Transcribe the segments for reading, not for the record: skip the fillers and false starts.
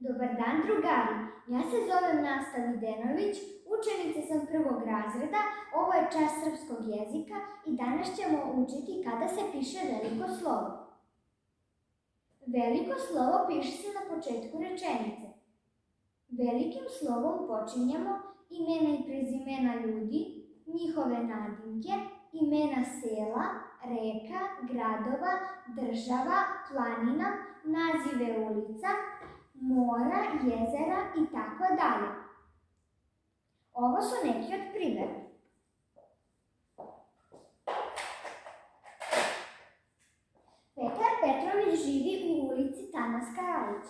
Dobar dan, drugari. Ja se zovem Nasta Videnović, učenica sam 1. razreda, ovo je čas srpskog jezika i danas ćemo učiti kada se piše veliko slovo. Veliko slovo piše se na početku rečenice. Velikim slovom počinjemo imena i prezimena ljudi, njihove nadimke, imena sela, reka, gradova, država, planina, nazive ulica, mora, jezera i tako dalje. Ovo su neki od primjera. Petar Petrović živi u ulici Tanas Karajić.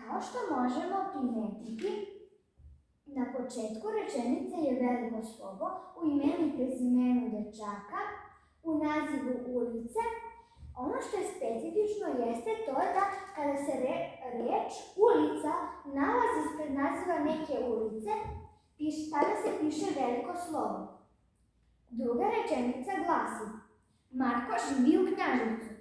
Kao što možemo primetiti, na početku rečenice je veliko slovo u imenu i prezimenu dečaka, u nazivu ulice. Ono što je specifično jeste to da kada se reč ulica nalazi ispred naziva neke ulice, tada se piše veliko slovo. Druga rečenica glasi: Marko živi u Knjaževcu.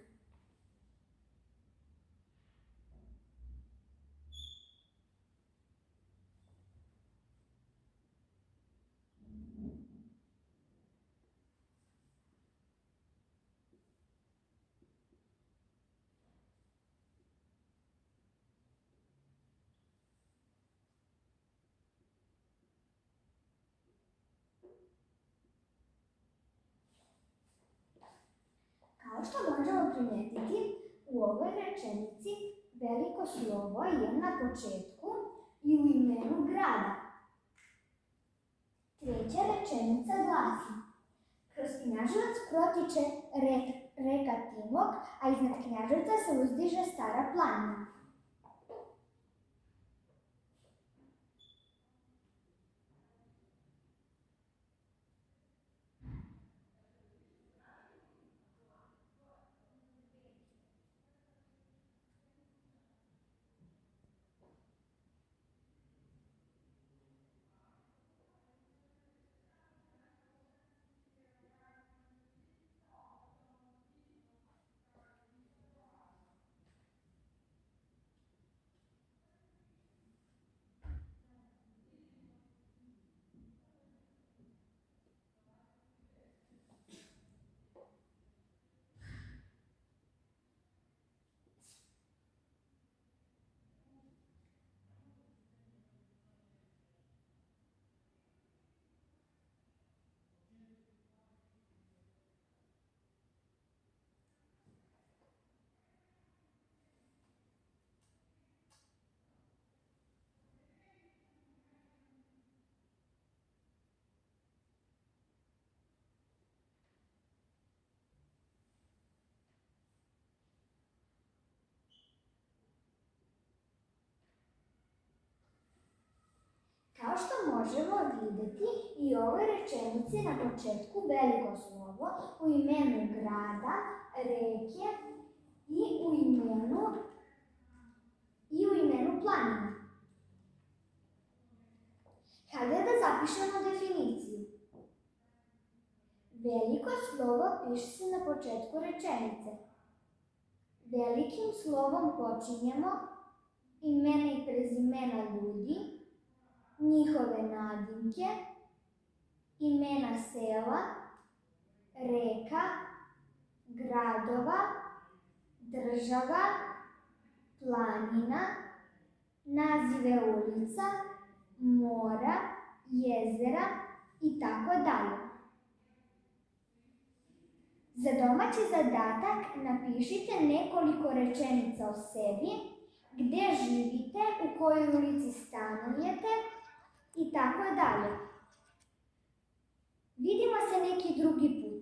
Kao što možemo primetiti, u ovoj rečenici veliko slovo je na početku i u imenu grada. Treća rečenica glasi: Kroz Knjaževac protiče reka Timok, a iznad Knjaževca se uzdiže Stara planina. Kao što možemo vidjeti, i u ovoj rečenici na početku veliko slovo u imenu grada, reke i u imenu planina. Hajde da zapišemo definiciju. Veliko slovo piše se na početku rečenice. Velikim slovom počinjemo imena i prezimena ljudi, njihove nadimke, imena sela, reka, gradova, država, planina, nazive ulica, mora, jezera i tako dalje. Za domaći zadatak napišite nekoliko rečenica o sebi, gdje živite, u kojoj ulici stanujete i tako dalje. Vidimo se neki drugi put.